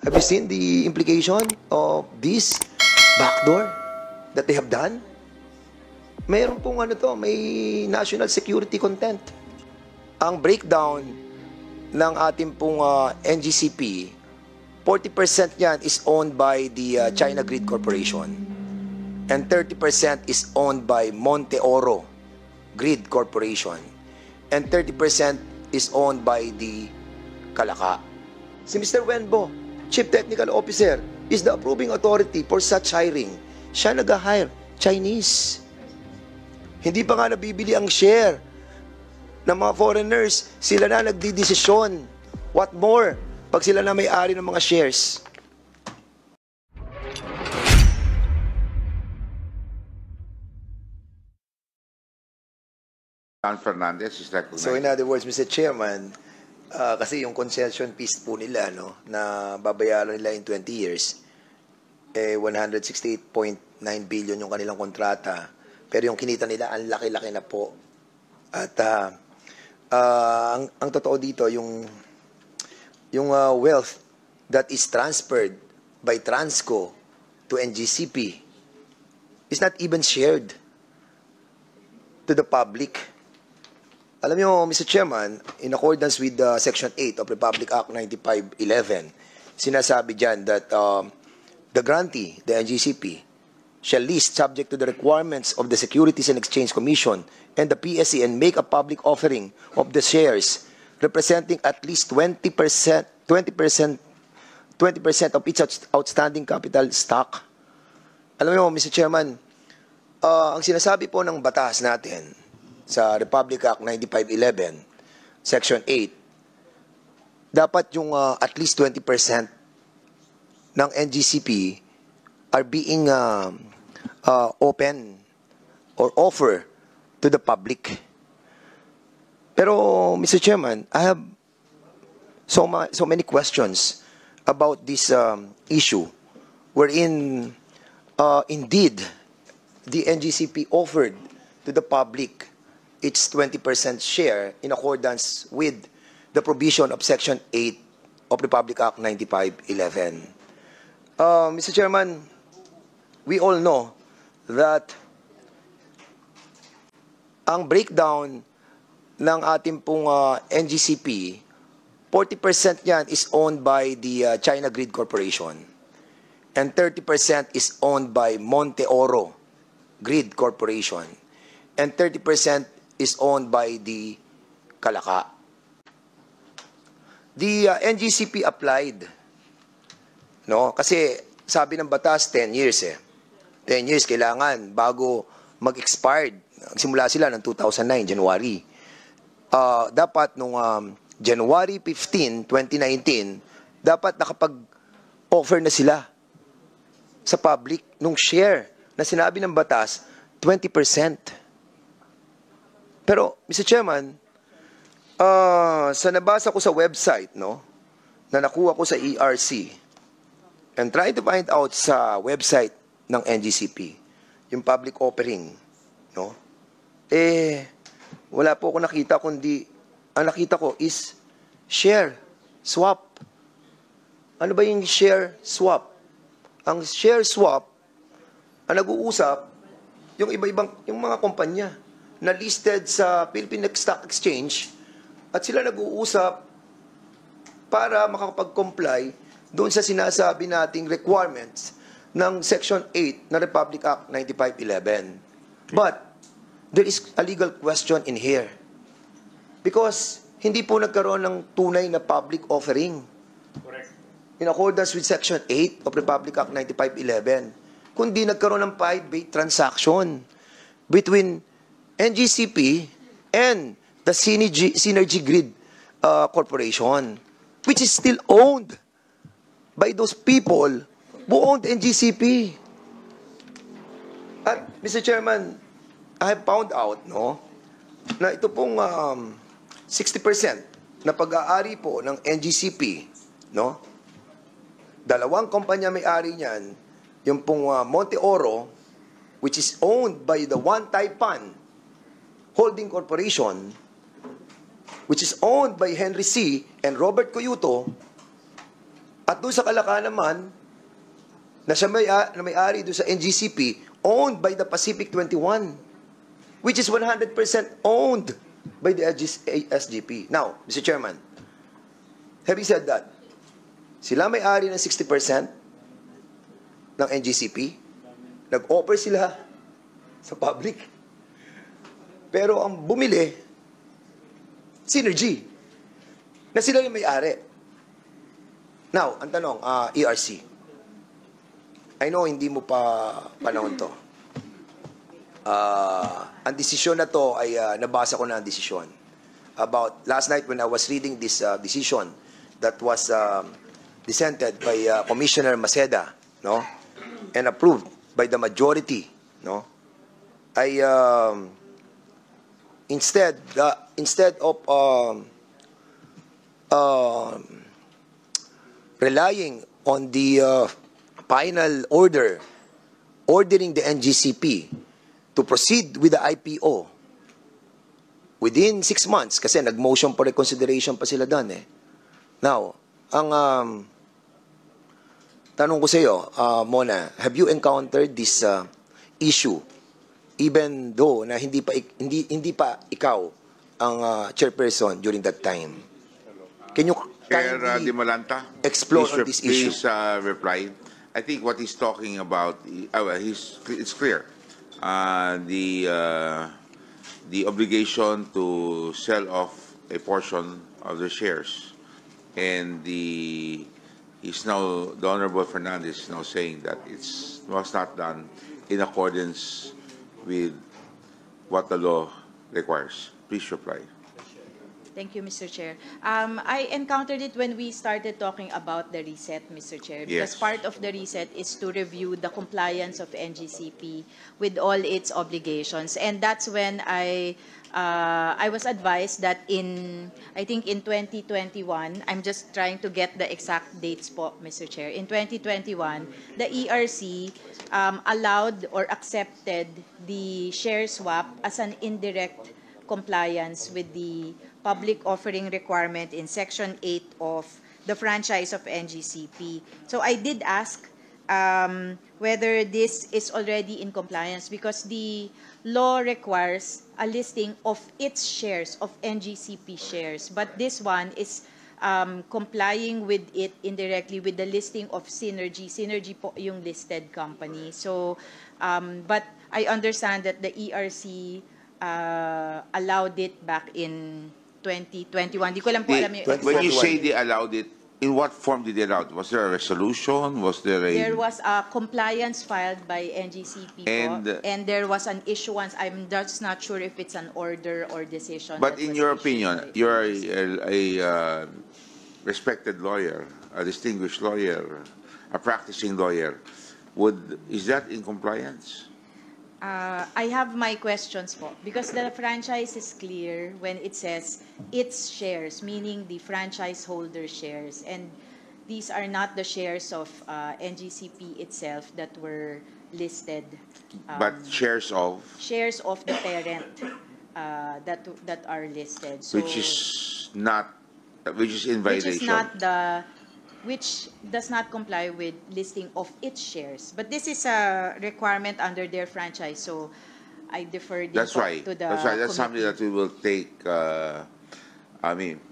Have you seen the implication of this backdoor that they have done? Mayroon pong may national security content. Ang breakdown ng ating pong NGCP, 40% yan is owned by the China Grid Corporation and 30% is owned by Monte Oro Grid Corporation and 30% is owned by the Kalaka. Si Mr. Wenbo, Chief Technical Officer, is the approving authority for such hiring. Siya nag-hire Chinese. Hindi pa nga nabibili ang share ng mga foreigners. Sila na nagdidesisyon. What more? Pag sila na may-ari ng mga shares. Don Fernandez is recognized. So in other words, Mr. Chairman, kasi yung concession fees po nila, na babayaran nila in 20 years, 168.9 billion yung kanilang kontrata. Pero yung kinita nila, ang laki-laki na po. At ang totoo dito, yung wealth that is transferred by Transco to NGCP is not even shared to the public. Alam niyo, Mr. Chairman, in accordance with Section 8 of Republic Act 9511, sinasabi dyan that the grantee, the NGCP, shall list subject to the requirements of the Securities and Exchange Commission and the PSE and make a public offering of the shares representing at least 20% of its outstanding capital stock. Alam niyo, Mr. Chairman, ang sinasabi po ng batas natin sa Republic Act 9511, Section 8, dapat yung at least 20% ng NGCP are being open or offer to the public. Pero, Mr. Chairman, I have so many questions about this issue wherein indeed the NGCP offered to the public its 20% share in accordance with the provision of Section 8 of Republic Act 9511. Mr. Chairman, we all know that ang breakdown ng ating pong NGCP, 40% yan is owned by the China Grid Corporation and 30% is owned by Monte Oro Grid Corporation and 30% is owned by the Kalaka. The NGCP applied, kasi sabi ng batas 10 years 10 years kailangan bago mag-expired. Simula sila ng 2009, January. Dapat nung January 15, 2019, dapat nakapag-offer na sila sa public nung share na sinabi ng batas 20%. Pero, Mr. Chairman, sa nabasa ko sa website, na nakuha ko sa ERC, and try to find out sa website ng NGCP, yung public offering, wala po ako nakita, kundi, ang nakita ko is share, swap. Ano ba yung share, swap? Ang share swap, ang nag-uusap, yung iba-ibang, yung mga kumpanya, na listed sa Philippine Stock Exchange at sila nag-uusap para makapag-comply doon sa sinasabi nating requirements ng Section 8 na Republic Act 9511. But there is a legal question in here because hindi po nagkaroon ng tunay na public offering. Correct. In accordance with Section 8 of Republic Act 9511, kundi nagkaroon ng private transaction between NGCP and the Synergy Grid Corporation, which is still owned by those people who owned NGCP. At, Mr. Chairman, I have found out, na ito pong 60% na pag-aari po ng NGCP, dalawang kumpanya may-ari niyan, yung pong Monte Oro, which is owned by the One Taipan Holding Corporation, which is owned by Henry C. and Robert Coyuto, At doon sa Kalaka naman, na siya na may-ari doon sa NGCP, owned by the Pacific 21, which is 100% owned by the SGP. Now, Mr. Chairman, having said that, sila may-ari ng 60% ng NGCP, nag-offer sila sa public. Pero ang bumili, Synergy, na sila yung may-ari. Now, ang tanong, ERC, I know hindi mo pa panahon to. Ang desisyon na to ay nabasa ko na ang desisyon. About last night when I was reading this decision that was dissented by Commissioner Maceda, no, and approved by the majority, no, ay instead of relying on the final order ordering the NGCP to proceed with the IPO within 6 months, kasi nag-motion for reconsideration pa sila doon eh. Now, ang tanong ko sa iyo, Mona, have you encountered this issue even though na hindi pa ikaw ang chairperson during that time? Can you Chair kindly Di Malanta, explore on this issue? Please reply. I think what he's talking about, it's clear. The obligation to sell off a portion of the shares, and he's now, the Honorable Fernandez is now saying that it was not done in accordance with what the law requires. Please reply. Thank you, Mr. Chair. I encountered it when we started talking about the reset, Mr. Chair, because Yes. part of the reset is to review the compliance of NGCP with all its obligations, and that's when I was advised that I think in 2021, I'm just trying to get the exact dates po, Mr. Chair. In 2021, the ERC allowed or accepted the share swap as an indirect compliance with the public offering requirement in Section 8 of the franchise of NGCP. So I did ask whether this is already in compliance, because the law requires a listing of its shares, of NGCP shares. But this one is complying with it indirectly with the listing of Synergy. Synergy po yung listed company. So, but I understand that the ERC allowed it back in 2021. Di ko lang po alam yung When you say they allowed it, in what form did they allow it? Was there a resolution? Was there a... There was a compliance filed by NGCP and there was an issuance. I'm just not sure if it's an order or decision. But that in was your issued opinion, by- you're a respected lawyer, a distinguished lawyer, a practicing lawyer. Is that in compliance? I have my questions po, because the franchise is clear when it says its shares, meaning the franchise holder shares, and these are not the shares of NGCP itself that were listed. But shares of, The parent that are listed. So, which is in violation. which does not comply with listing of its shares. But this is a requirement under their franchise, so I defer That's right. to the That's something committee. that we will take.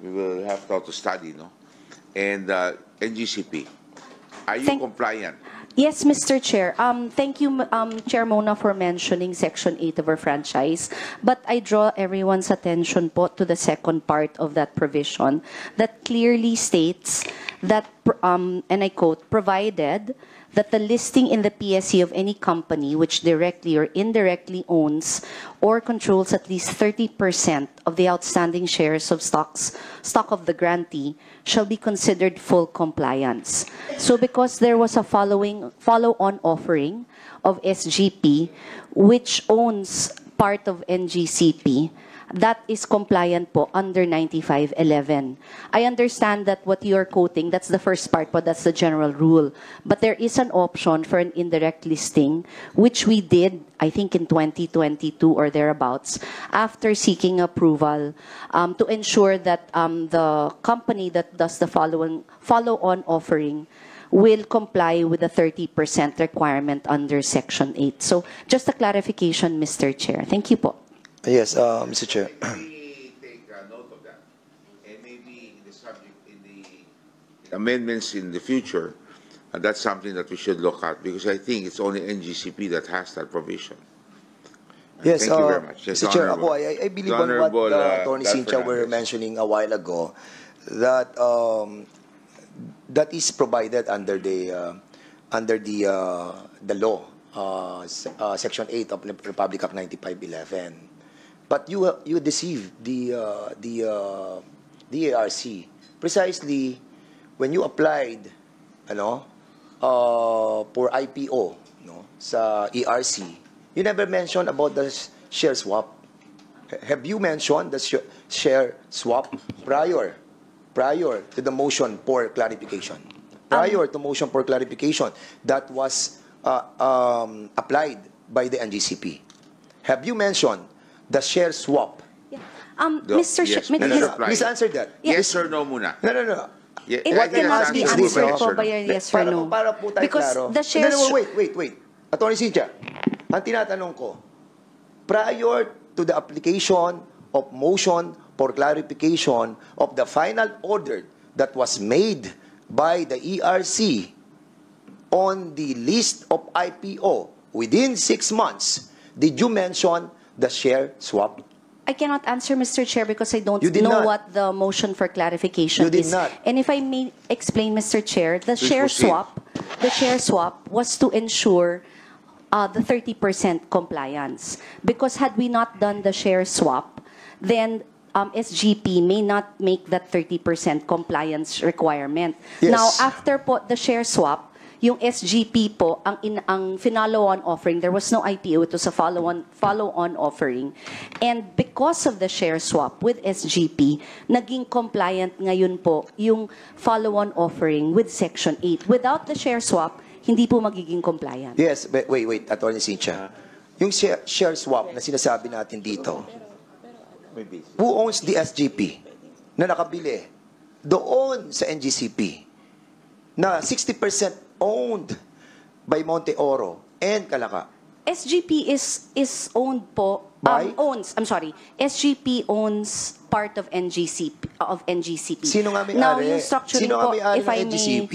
We will have to study, no? And NGCP, are you compliant? Yes, Mr. Chair. Thank you, Chair Mona, for mentioning Section 8 of our franchise. But I draw everyone's attention po to the second part of that provision that clearly states that, and I quote, provided that the listing in the PSE of any company which directly or indirectly owns or controls at least 30% of the outstanding shares of stock of the grantee shall be considered full compliance. So because there was a follow-on offering of SGP which owns part of NGCP, that is compliant po under 9511. I understand that what you are quoting, that's the first part po, that's the general rule. But there is an option for an indirect listing, which we did, I think, in 2022 or thereabouts, after seeking approval to ensure that the company that does the follow-on offering will comply with the 30% requirement under Section 8. So just a clarification, Mr. Chair. Thank you po. Yes, Mr. Chair. We take note of that, and maybe in the subject, in the amendments in the future, that's something that we should look at, because I think it's only NGCP that has that provision. Yes, Thank you very much. Yes, Mr. Chair, Honorable. I believe The on what Honorable, Attorney Dan Cynthia were Fernandez. mentioning a while ago, that that is provided under the law, Section 8 of the Republic Act 9511. But you deceive the ARC precisely when you applied for IPO sa ERC. You never mentioned about the share swap. Have you mentioned the share swap prior to the motion for clarification? Prior to motion for clarification that was applied by the NGCP. Have you mentioned the share swap? Yeah. Yes, Mr. Chair, Mr. No, Reply. please answer that. Yes or no muna? No. Yeah, It I think cannot be that's answered answered yes po or by no. a yes or no. Para po tayo Because klaro. the shares... No, wait. Attorney Cynthia, ang tinatanong ko, prior to the application of motion for clarification of the final order that was made by the ERC on the list of IPO within 6 months, did you mention the share swap? I cannot answer, Mr. Chair, because I don't You did know not. what the motion for clarification You did is. not. And if I may explain, Mr. Chair, the Please share swap was to ensure the 30% compliance. Because had we not done the share swap, then SGP may not make that 30% compliance requirement. Yes. Now, after po the share swap, yung SGP po, ang finalo-on offering, there was no IPO, it was a follow-on offering. And because of the share swap with SGP, naging compliant ngayon po yung follow-on offering with Section 8. Without the share swap, hindi po magiging compliant. Yes, wait, Attorney Cynthia. Yung share swap na sinasabi natin dito, who owns the SGP na nakabili doon sa NGCP na 60% owned by Monte Oro and Calaca? SGP is owned po, By? SGP owns part of NGCP. Sino nga may-ari? Now, yung structuring Sino nga po, may-ari if I ng may... NGCP?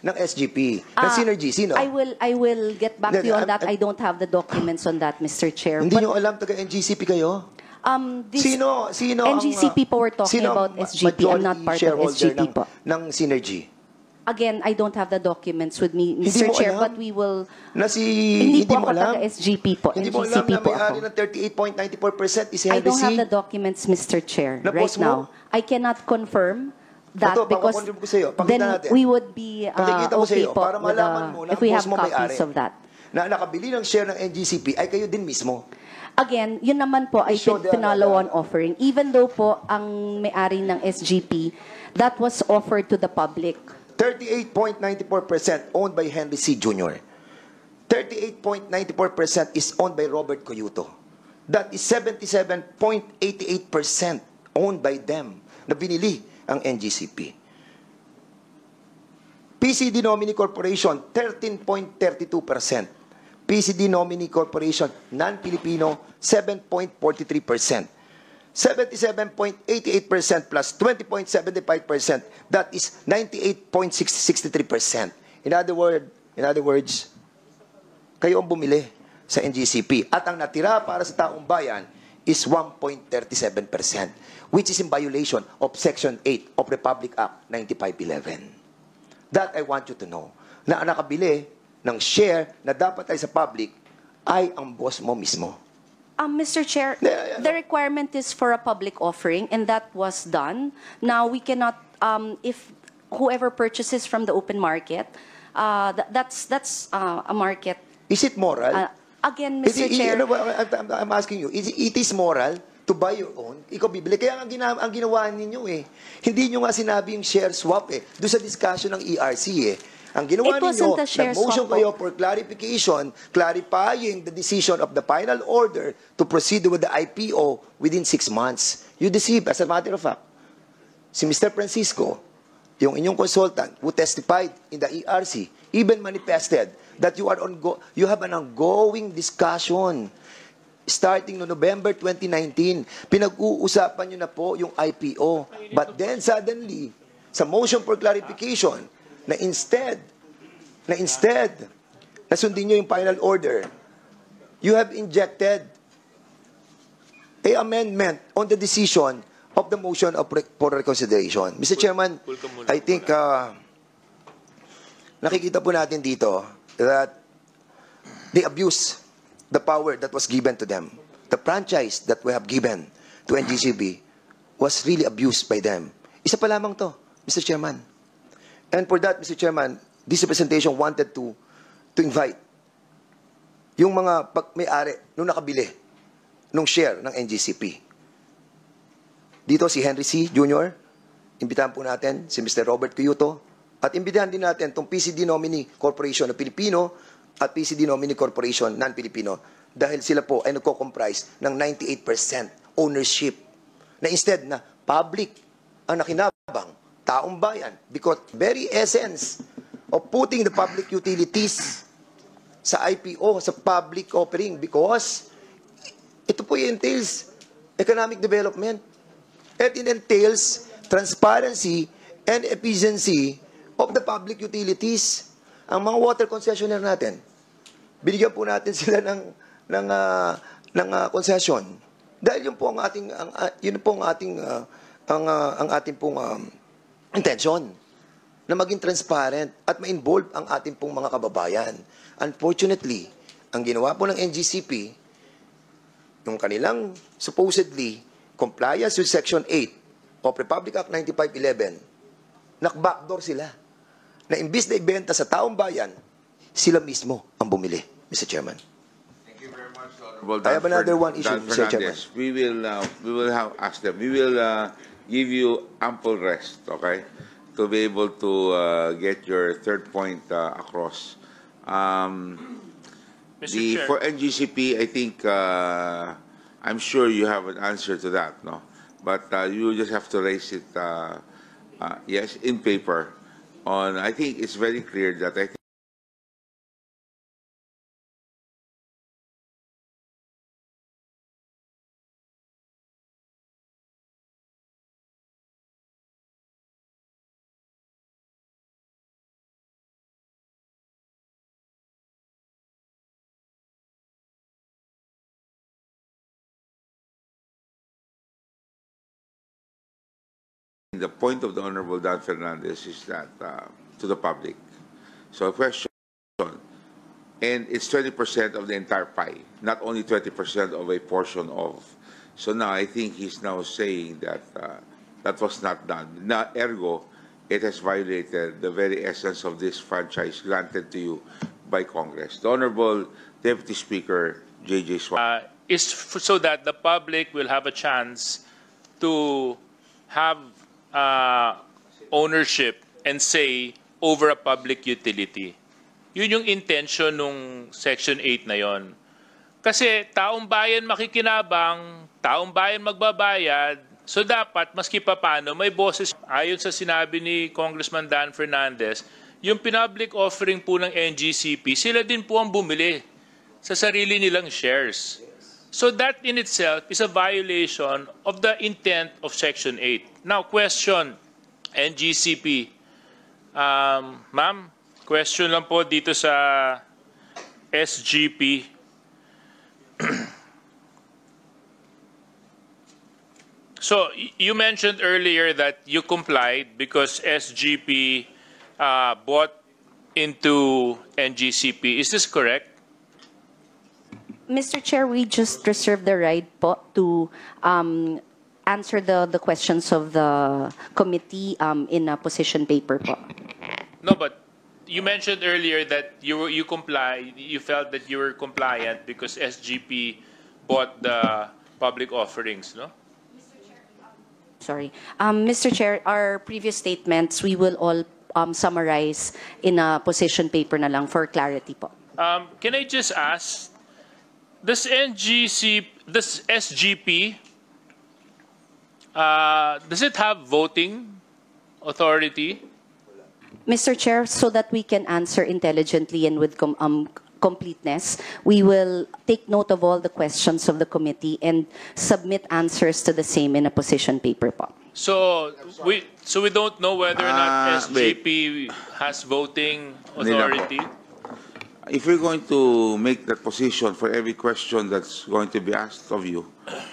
Ng SGP? Ng Synergy? Sino? I will get back to you on that. I don't have the documents on that, Mr. Chair. Hindi But, nyo alam taga-NGCP kayo? this Sino NGCP po we're talking sino ang about SGP. I'm not part of shareholder SGP po. ng Synergy? Again, I don't have the documents with me, Hindi Mr. mo Chair, alam? but we will... Na Hindi po mo ako alam? taga-SGP po. Hindi mo alam NGCP na po may-ari ako. ng 38.94% is I Henry don't C? have the documents, Mr. Chair, right Na-post mo? now. I cannot confirm that Ito, because papakonfirm ko sa'yo. Pakita then natin. we would be Pakikita ko okay sa'yo po para with malaman mo na if we ang have boss mo may-ari. copies of that. Na nakabili ng share ng NGCP ay kayo din mismo. Again, yun naman po ay Show the- pinalo-on offering. Even though po ang may-ari ng SGP, that was offered to the public. 38.94% owned by Henry C. Jr. 38.94% is owned by Robert Coyuto. That is 77.88% owned by them na binili ang NGCP. PCD Nominee Corporation, 13.32%. PCD Nominee Corporation, non-Filipino, 7.43%. 77.88% plus 20.75%, that is 98.63%. In other words, kayo ang bumili sa NGCP. At ang natira para sa taong bayan is 1.37%, which is in violation of Section 8 of Republic Act 9511. That I want you to know. Na ang nakabili ng share na dapat ay sa public ay ang boss mo mismo. Mr. Chair, the requirement is for a public offering, and that was done. Now, we cannot, if whoever purchases from the open market, that's a market. Is it moral? Again, Mr. Chair, I'm asking you, it is moral to buy your own, ikaw bibili. Kaya ang ginawa ninyo hindi nyo nga sinabi yung share swap doon sa discussion ng ERC Ang ginawa It wasn't ninyo, a share nag-motion swap po. kayo for clarification, clarifying the decision of the final order to proceed with the IPO within 6 months. You deceived, as a matter of fact. Si Mr. Francisco, yung inyong consultant who testified in the ERC, even manifested that you have an ongoing discussion starting no November 2019. Pinag-uusapan nyo na po yung IPO. But then suddenly, sa motion for clarification, na instead, na sundin nyo yung final order, you have injected a amendment on the decision of the motion for reconsideration. Mr. Chairman, I think nakikita po natin dito that they abuse the power that was given to them. The franchise that we have given to NGCB was really abused by them. Isa pa lamang to, Mr. Chairman. And for that, Mr. Chairman, this representation wanted to invite yung mga may-ari nung nakabili nung share ng NGCP. Dito si Henry C. Jr., imbitahan po natin si Mr. Robert Cuyuto, at imbitahan din natin itong PCD Nominee Corporation na Pilipino at PCD Nominee Corporation non-Pilipino dahil sila po ay nagko-comprise ng 98% ownership na instead na public ang nakinabang, taong bayan, because very essence of putting the public utilities sa IPO, sa public offering, because ito po entails economic development. It entails transparency and efficiency of the public utilities. Ang mga water concessionaire natin, binigyan po natin sila ng concession dahil yun po ang ating intention na maging transparent at ma-involve ang ating pong mga kababayan. Unfortunately, ang ginawa po ng NGCP, yung kanilang supposedly compliance with Section 8 of Republic Act 9511, nakbackdoor sila. Na imbis na ibenta sa taong bayan, sila mismo ang bumili, Mr. Chairman. Thank you very much, Honorable I have another one issue, Dan Mr. Chairman. Fernandez. We will have ask them. We will give you ample rest, okay, to be able to get your third point across. Mr. Chair. For NGCP, I think I'm sure you have an answer to that, no? But you just have to raise it, yes, in paper. I think it's very clear that I think the point of the Honorable Dan Fernandez is that to the public. So a question, and it's 20% of the entire pie, not only 20% of a portion of. So now I think he's now saying that that was not done. Now, ergo, it has violated the very essence of this franchise granted to you by Congress. The Honorable Deputy Speaker, J.J. Swan. Is so that the public will have a chance to have ownership and say over a public utility. Yun yung intention nung Section 8 na yon. Kasi taong bayan makikinabang, taong bayan magbabayad, so dapat maski papano may boses. Ayon sa sinabi ni Congressman Dan Fernandez, yung public offering po ng NGCP, sila din po ang bumili sa sarili nilang shares. So that in itself is a violation of the intent of Section 8. Now, question, NGCP. Ma'am, question lang po dito sa SGP. So, you mentioned earlier that you complied because SGP bought into NGCP. Is this correct? Mr. Chair, we just reserve the right po to answer the questions of the committee in a position paper po. No, but you mentioned earlier that you felt that you were compliant because SGP bought public offerings, no? Sorry. Mr. Chair, our previous statements, we will all summarize in a position paper na lang for clarity po. Can I just ask, does SGP, does it have voting authority? Mr. Chair, so that we can answer intelligently and with completeness, we will take note of all the questions of the committee and submit answers to the same in a position paper po. So we don't know whether or not SGP has voting authority. If we're going to make that position for every question that's going to be asked of you,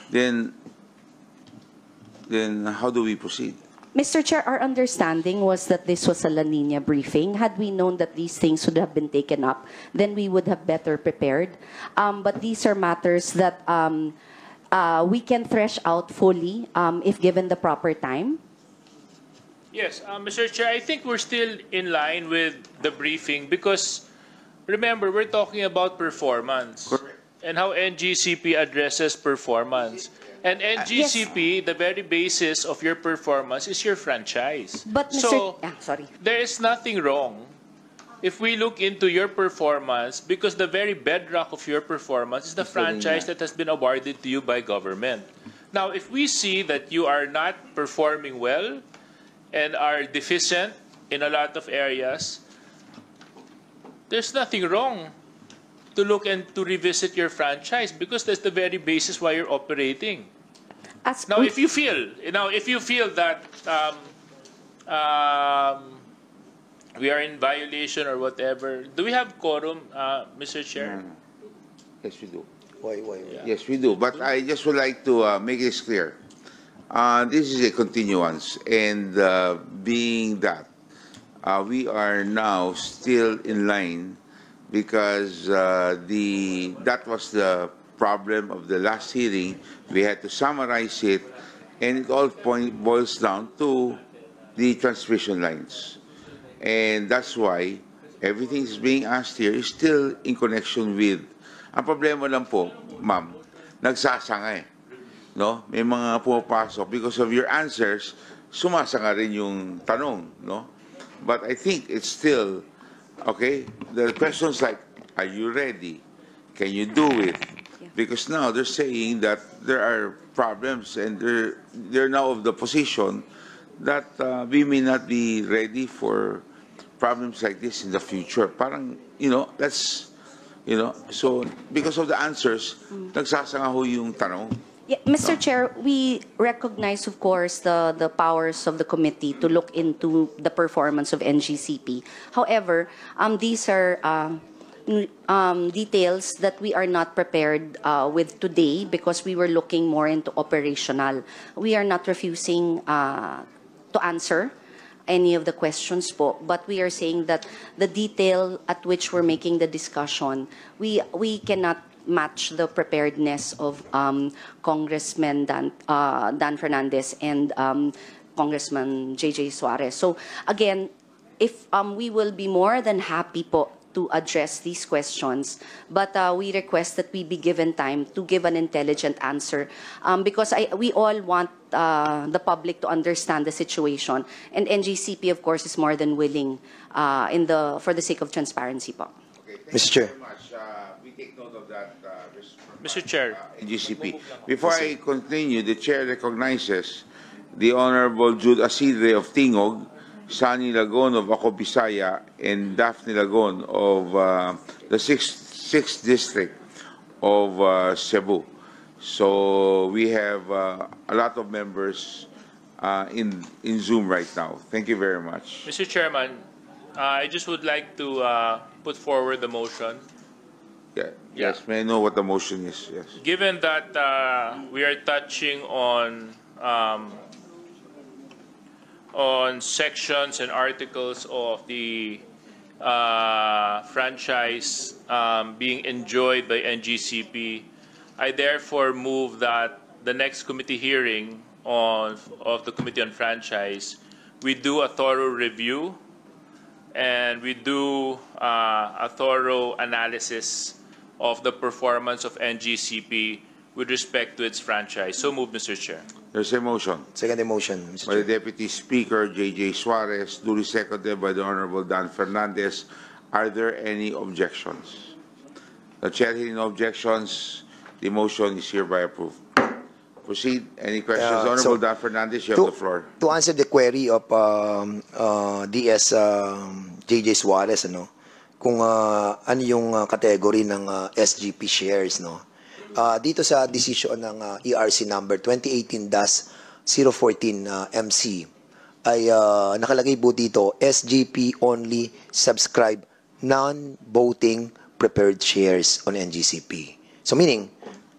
then how do we proceed? Mr. Chair, our understanding was that this was a La Nina briefing. Had we known that these things would have been taken up, then we would have better prepared. But these are matters that we can thresh out fully if given the proper time. Yes, Mr. Chair, I think we're still in line with the briefing because, remember, we're talking about performance. Correct. And how NGCP addresses performance. And NGCP, the very basis of your performance is your franchise. But Mr. So, sorry. there is nothing wrong if we look into your performance because the very bedrock of your performance is the franchise that has been awarded to you by government. Now, if we see that you are not performing well and are deficient in a lot of areas, there's nothing wrong to look and to revisit your franchise because that's the very basis why you're operating. Now, if you feel that we are in violation or whatever, do we have quorum, Mr. Chair? Yes, we do. Why? Yes, we do. But I just would like to make this clear. This is a continuance, and being that we are now still in line because that was the problem of the last hearing. We had to summarize it, and it all boils down to the transmission lines. And that's why everything is being asked here is still in connection with. Ang problema lang po, ma'am, nagsasanga eh. No? May mga pumapasok because of your answers, sumasanga rin yung tanong, no? But I think it's still okay. The questions like, are you ready? Can you do it? Because now they're saying that there are problems and they're now of the position that we may not be ready for problems like this in the future. Parang, that's, so because of the answers, nagsasanga ho yung tanong. Yeah, Mr. Chair, we recognize, of course, the powers of the committee to look into the performance of NGCP. However, these are details that we are not prepared with today because we were looking more into operational. We are not refusing to answer any of the questions po, but we are saying that the detail at which we're making the discussion, we cannot match the preparedness of Congressman Dan Fernandez and Congressman JJ Suarez. So again, if we will be more than happy po to address these questions, but we request that we be given time to give an intelligent answer because we all want the public to understand the situation, and NGCP, of course, is more than willing for the sake of transparency po. Okay, Mr. Chair. Very much. We take note of that, Mr. Chair. NGCP. Before I continue, the Chair recognizes the Honorable Jude Asidre of Tingog, Sunny Lagon of Ako Bisaya, and Daphne Lagon of the 6th District of Cebu. So we have a lot of members in Zoom right now. Thank you very much. Mr. Chairman, I just would like to put forward the motion. Yeah. Yes, may I know what the motion is? Yes. Given that we are touching on sections and articles of the franchise being enjoyed by NGCP, I therefore move that the next committee hearing of the Committee on Franchise, we do a thorough review and we do a thorough analysis of the performance of NGCP with respect to its franchise. So moved, Mr. Chair. There's a motion Second motion, Mr. by the Chair. Deputy Speaker, J.J. Suarez, duly seconded by the Honorable Dan Fernandez. Are there any objections? The Chair hearing no objections, the motion is hereby approved. Proceed. Any questions? Honorable Dan Fernandez, you have the floor. To answer the query of DS J.J. Suarez, kung ano yung category ng SGP shares, dito sa decision ng ERC number 2018-014 MC ay nakalagay po dito, SGP only subscribe non-voting preferred shares on NGCP. So meaning,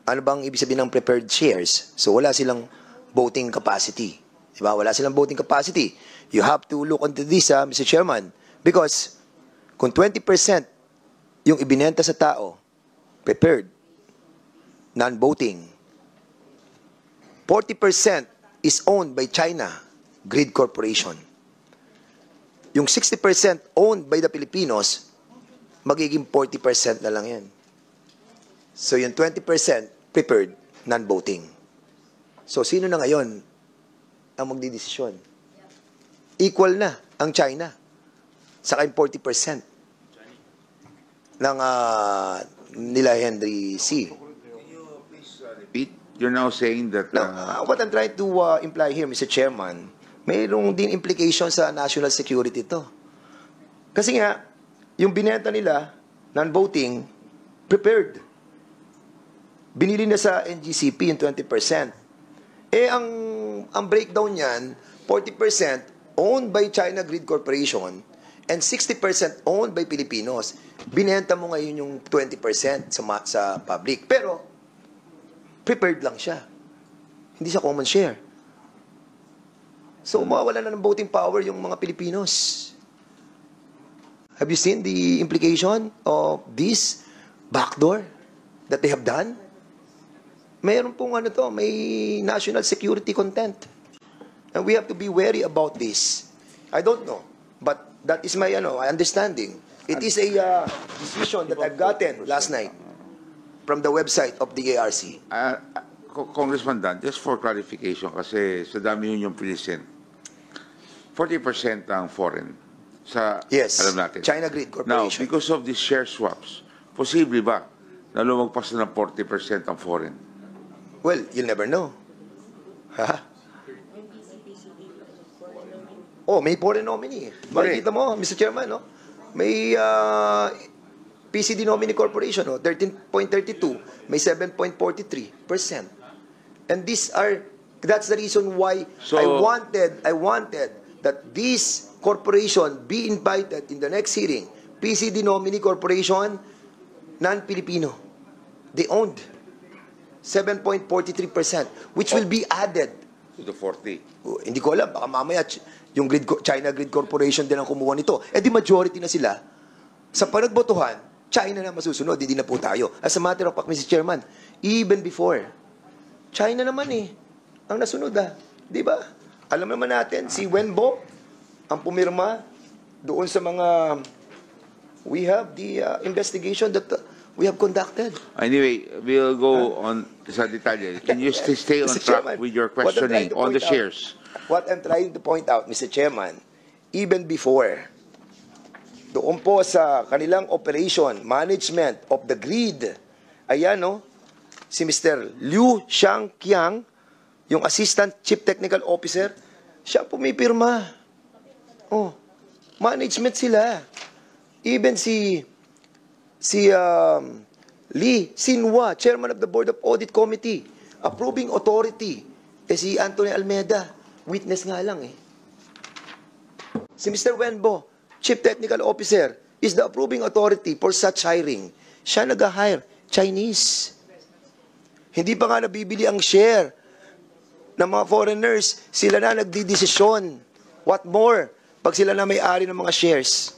ano bang ibig sabihin ng preferred shares? So wala silang voting capacity. Diba? Wala silang voting capacity. You have to look into this, Mr. Chairman, because kung 20% yung ibinenta sa tao, preferred, non-voting, 40% is owned by China, Grid Corporation. Yung 60% owned by the Filipinos, magiging 40% na lang yan. So yung 20% preferred, non-voting. So sino na ngayon ang magdidesisyon? Equal na ang China. Saka yung 40% ng nila Henry C. Repeat. You're now saying that Now, what I'm trying to imply here, Mr. Chairman, mayroong din implication sa national security to. Kasi nga, yung binenta nila, non-voting, prepared. Binili na sa NGCP yung 20%. Ang breakdown niyan, 40% owned by China Grid Corporation and 60% owned by Filipinos. Binenta mo ngayon yung 20% sa public. Pero, prepared lang siya. Hindi siya common share. So, mawawala na ng voting power yung mga Pilipinos. Have you seen the implication of this backdoor that they have done? Mayroon pong may national security content. And we have to be wary about this. I don't know, but that is my understanding. It is a decision that I've gotten last night from the website of the ARC. Congressman Dan, just for clarification, kasi sa dami yun yung present, 40% ang foreign. Yes, alam natin. China Grid Now, Corporation. because of these share swaps, posible ba na lumagpas na ng 40% ang foreign? Well, you'll never know. Ha? Oh, may foreign nominee. Makikita mo, Mr. Chairman, may PCD nominee corporation, 13.32, may 7.43%. And that's the reason why So, I wanted that this corporation be invited in the next hearing. PCD nominee corporation, non-Filipino. They owned 7.43%, which will be added. To the 40. Hindi ko alam, baka mamaya yung China Grid Corporation din ang kumuha nito. Eh di majority na sila. Sa panagbotohan, China na masusunod, hindi na po tayo. As a matter of fact, Mr. Chairman, even before, China naman ang nasunod Di ba? Alam naman natin, si Wenbo, ang pumirma doon sa mga, we have the investigation that we have conducted. Anyway, we'll go on sa detalye. Can you stay on Mr. track Chairman, with your what I'm trying questioning to on the point out- shares? What I'm trying to point out, Mr. Chairman, even before, doon po sa kanilang operation, management of the grid, ayan si Mr. Liu Shangqiang, yung Assistant Chief Technical Officer, siya pumipirma. Management sila. Even si Lee Sinhua, Chairman of the Board of Audit Committee, approving authority, si Anthony Almeida, witness nga lang Si Mr. Wenbo, Chief Technical Officer, is the approving authority for such hiring. Siya nag-hire, Chinese. Hindi pa nga nabibili ang share ng mga foreigners, sila na nagdidesisyon. What more, pag sila na may-ari ng mga shares.